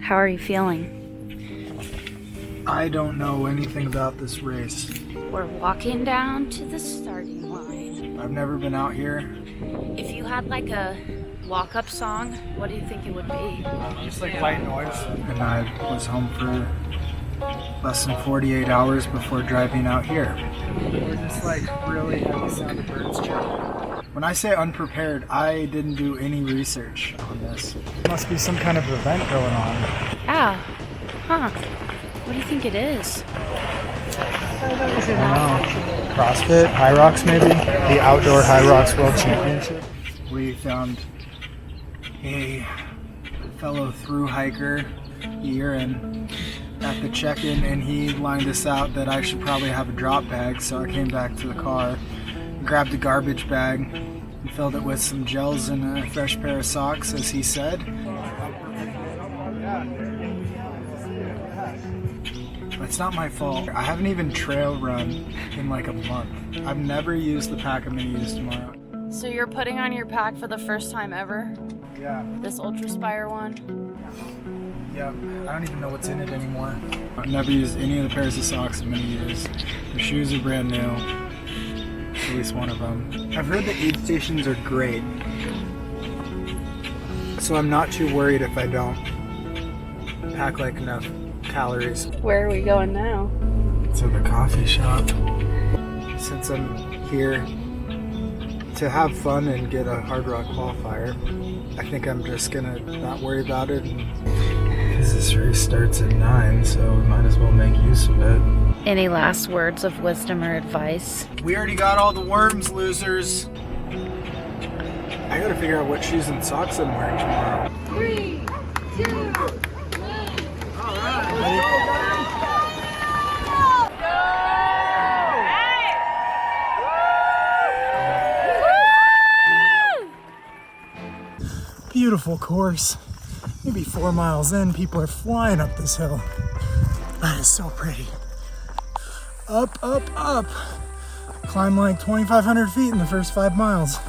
How are you feeling? I don't know anything about this race. We're walking down to the starting line. I've never been out here. If you had like a walk-up song, what do you think it would be? Just like white noise. And I was home for less than 48 hours before driving out here. We're just like really heavy sound of birds chirping. When I say unprepared, I didn't do any research on this. Must be some kind of event going on. Yeah. Huh. What do you think it is? I don't know. CrossFit, High Rocks maybe? The Outdoor High Rocks World Championship. We found a fellow thru hiker here and at the check-in, and he lined us out that I should probably have a drop bag, so I came back to the car, grabbed a garbage bag, and filled it with some gels and a fresh pair of socks, as he said. It's not my fault. I haven't even trail run in like a month. I've never used the pack I'm gonna use tomorrow. So you're putting on your pack for the first time ever? Yeah. This Ultraspire one? Yeah, I don't even know what's in it anymore. I've never used any of the pairs of socks I'm gonna use. The shoes are brand new, at least one of them. I've heard the aid stations are great, so I'm not too worried if I don't pack like enough calories. Where are we going now? To the coffee shop. Since I'm here to have fun and get a Hard Rock qualifier, I think I'm just gonna not worry about it. Because this race starts at 9, so we might as well make use of it. Any last words of wisdom or advice? We already got all the worms, losers. I gotta figure out what shoes and socks I'm wearing tomorrow. 3, 2, 1. All right. Beautiful course. Maybe 4 miles in, people are flying up this hill. That is so pretty. Up, up, up. Climbed like 2,500 feet in the first 5 miles.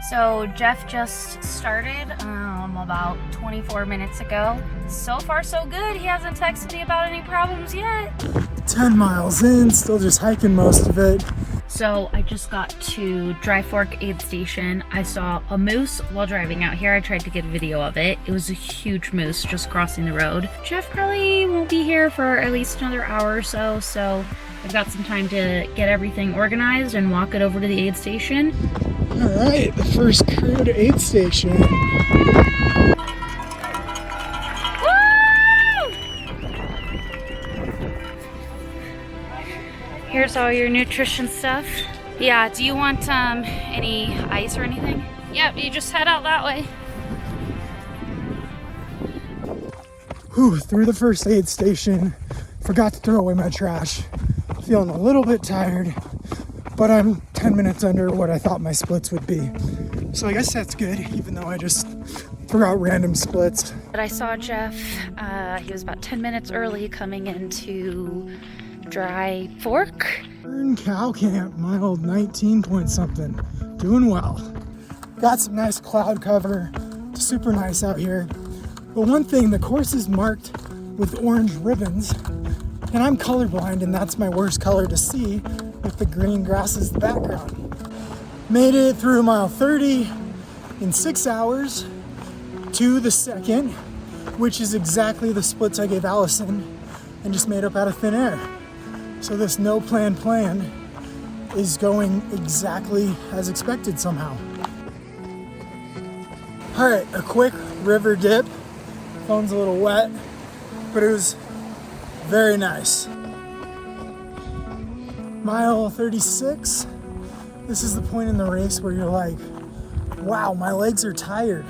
So Jeff just started about 24 minutes ago. So far so good. He hasn't texted me about any problems yet. 10 miles in, still just hiking most of it. So I just got to Dry Fork Aid Station. I saw a moose while driving out here. I tried to get a video of it. It was a huge moose just crossing the road. Jeff probably won't be here for at least another hour or so, so I've got some time to get everything organized and walk it over to the aid station. All right, the first crew to aid station. Here's all your nutrition stuff. Yeah, do you want any ice or anything? Yep, you just head out that way. Whew, through the first aid station. Forgot to throw away my trash. Feeling a little bit tired, but I'm 10 minutes under what I thought my splits would be. So I guess that's good, even though I just threw out random splits. But I saw Jeff, he was about 10 minutes early coming into Dry Fork. Cow Camp, mile 19 point something. Doing well. Got some nice cloud cover. Super nice out here. But one thing, the course is marked with orange ribbons, and I'm colorblind, and that's my worst color to see with the green grass as the background. Made it through mile 30 in 6 hours to the second, which is exactly the splits I gave Allison and just made up out of thin air. So this no plan is going exactly as expected somehow. All right, a quick river dip. Phone's a little wet, but it was very nice. Mile 36. This is the point in the race where you're like, wow, my legs are tired.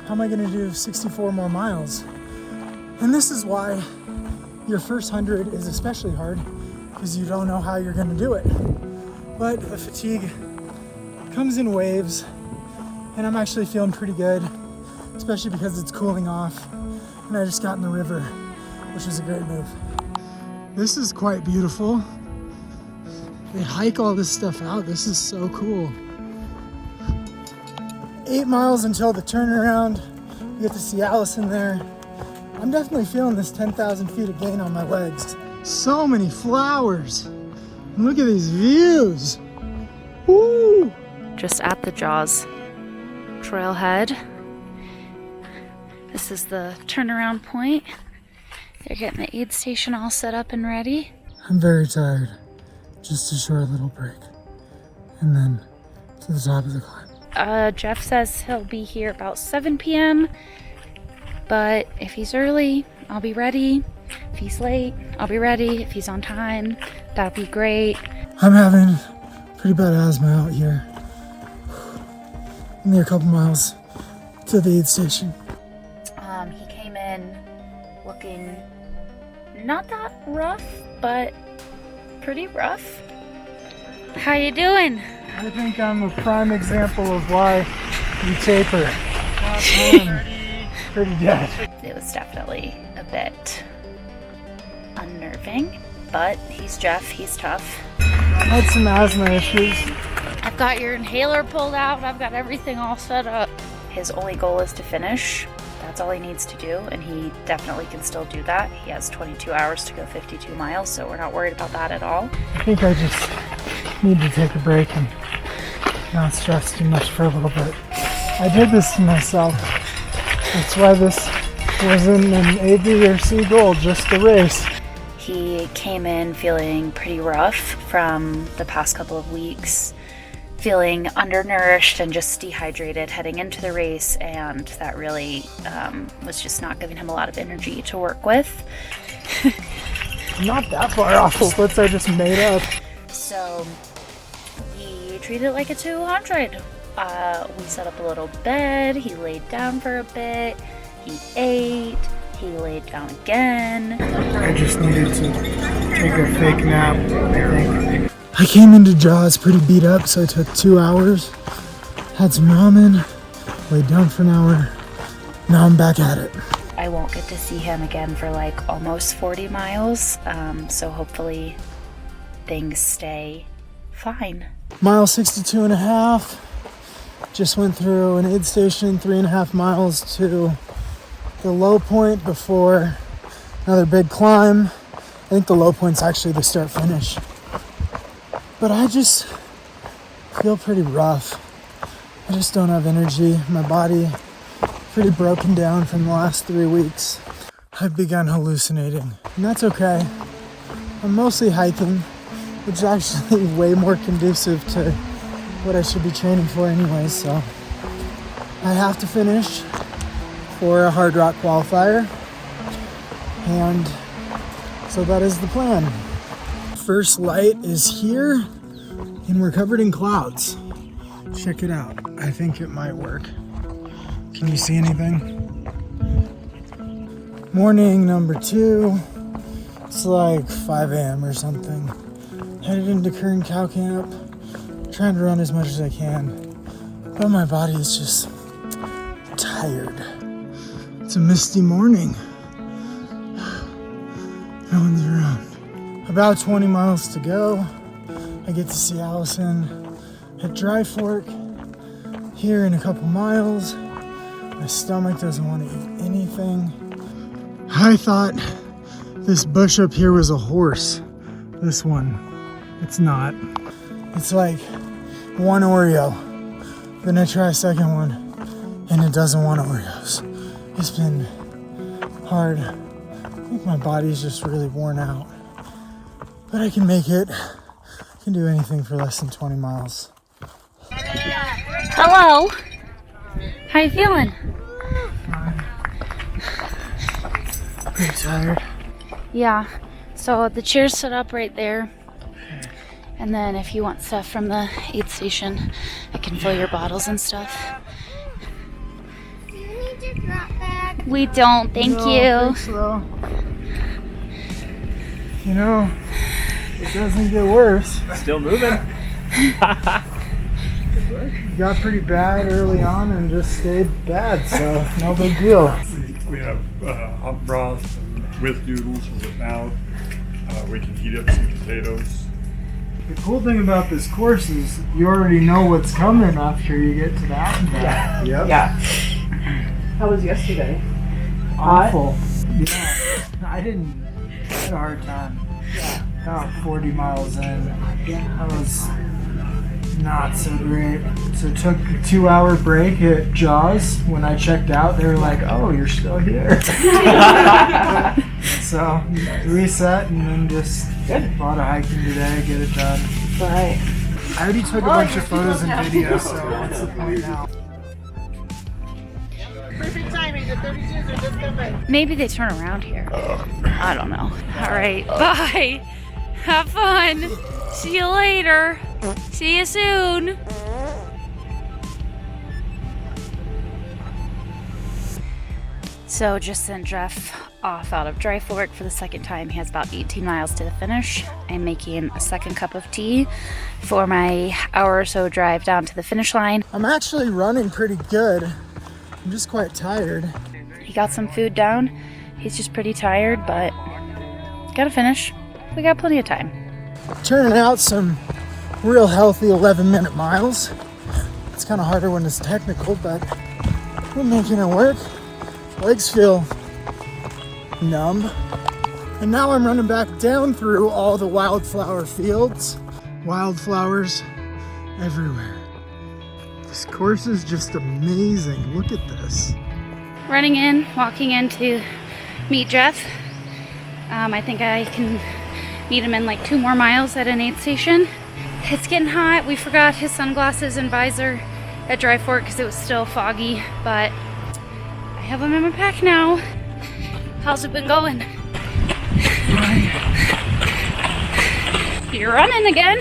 How am I gonna do 64 more miles? And this is why your first 100 is especially hard, because you don't know how you're gonna do it. But the fatigue comes in waves, and I'm actually feeling pretty good, especially because it's cooling off, and I just got in the river, which was a great move. This is quite beautiful. They hike all this stuff out. This is so cool. 8 miles until the turnaround. You get to see Allison there. I'm definitely feeling this 10,000 feet of gain on my legs. So many flowers. And look at these views. Woo! Just at the Jaws trailhead. This is the turnaround point. They're getting the aid station all set up and ready. I'm very tired. Just a short little break. And then to the top of the climb. Jeff says he'll be here about 7 p.m. But if he's early, I'll be ready. If he's late, I'll be ready. If he's on time, that'll be great. I'm having pretty bad asthma out here. Only a couple miles to the aid station. He came in looking not that rough, but pretty rough. How you doing? I think I'm a prime example of why you taper. Pretty dead. It was definitely a bit unnerving, but he's Jeff, he's tough. I had some asthma issues. I've got your inhaler pulled out, I've got everything all set up. His only goal is to finish. That's all he needs to do, and he definitely can still do that. He has 22 hours to go 52 miles, so we're not worried about that at all. I think I just need to take a break and not stress too much for a little bit. I did this to myself. That's why this wasn't an A, B, or C goal, just a race. He came in feeling pretty rough from the past couple of weeks, feeling undernourished and just dehydrated heading into the race, and that really was just not giving him a lot of energy to work with. I'm not that far off the splits I just made up. So we treated it like a 200. We set up a little bed, he laid down for a bit, he ate, he laid down again. I just needed to take a fake nap, I think. I came into Jaws pretty beat up, so I took 2 hours, had some ramen, laid down for an hour. Now I'm back at it. I won't get to see him again for like almost 40 miles, so hopefully things stay fine. Mile 62 and a half. Just went through an aid station, 3.5 miles to the low point before another big climb. I think the low point's actually the start finish. But I just feel pretty rough. I just don't have energy. My body pretty broken down from the last 3 weeks. I've begun hallucinating, and that's okay. I'm mostly hiking, which is actually way more conducive to what I should be training for anyways, so I have to finish for a hard rock qualifier, and so that is the plan. First light is here, and we're covered in clouds. Check it out. I think it might work. Can you see anything? Morning number 2. It's like 5 a.m. or something. Headed into Kern Cow Camp. Trying to run as much as I can. But my body is just tired. It's a misty morning. No one's around. About 20 miles to go. I get to see Allison at Dry Fork here in a couple miles. My stomach doesn't want to eat anything. I thought this bush up here was a horse. This one, it's not. It's like one Oreo. Then I try a second one and it doesn't want Oreos. It's been hard. I think my body's just really worn out. But I can make it. I can do anything for less than 20 miles. Hello. How you feeling? Pretty tired. Yeah. So the chair's set up right there. And then if you want stuff from the aid station, I can fill your bottles and stuff. Do you need your drop bag? We don't, thank No, you. thanks, though. You know, it doesn't get worse. Still moving. It got pretty bad early on and just stayed bad, so no big deal. We have hot broth with noodles or without. We can heat up some potatoes. The cool thing about this course is you already know what's coming after you get to that and back. Yeah. Yep. Yeah. How was yesterday? Awful. Yeah, I had a hard time. About 40 miles in, that was not so great. So took a 2-hour break at Jaws. When I checked out, they were like, "Oh, you're still here." So reset and then just a lot of hiking today, get it done. Right. I already took a bunch of photos and videos, so what's the point now? Maybe they turn around here. I don't know. All right, bye. Have fun. See you later. See you soon. So just sent Jeff off out of Dry Fork for the second time. He has about 18 miles to the finish. I'm making a second cup of tea for my hour or so drive down to the finish line. I'm actually running pretty good. I'm just quite tired. He got some food down. He's just pretty tired, but gotta finish. We got plenty of time. Turning out some real healthy 11-minute miles. It's kind of harder when it's technical, but we're making it work. Legs feel numb. And now I'm running back down through all the wildflower fields. Wildflowers everywhere. This course is just amazing. Look at this. Running in, walking in to meet Jeff. I think I can meet him in like 2 more miles at an aid station. It's getting hot. We forgot his sunglasses and visor at Dry Fork because it was still foggy, but I have them in my pack now. How's it been going? You're running again.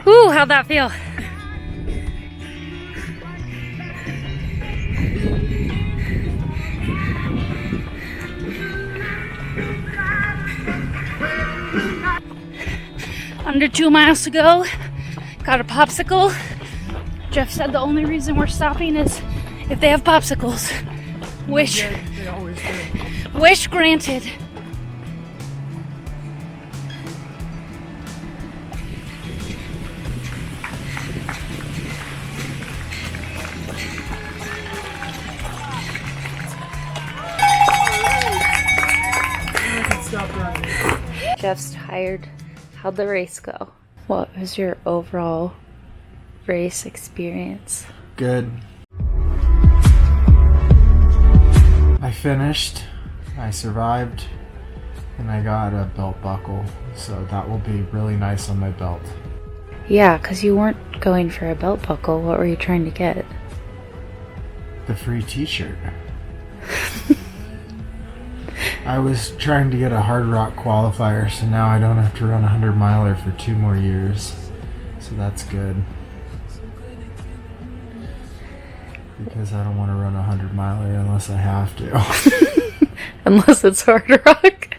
Ooh, how'd that feel? Under 2 miles to go. Got a popsicle. Jeff said the only reason we're stopping is if they have popsicles. Wish. They always do. Wish granted. Stop running. Jeff's tired. How'd the race go? What was your overall race experience? Good. I finished, I survived, and I got a belt buckle, so that will be really nice on my belt. Yeah, because you weren't going for a belt buckle. What were you trying to get? The free t-shirt. I was trying to get a Hard Rock qualifier, so now I don't have to run a 100-miler for 2 more years. So that's good. Because I don't want to run a 100-miler unless I have to. Unless it's Hard Rock.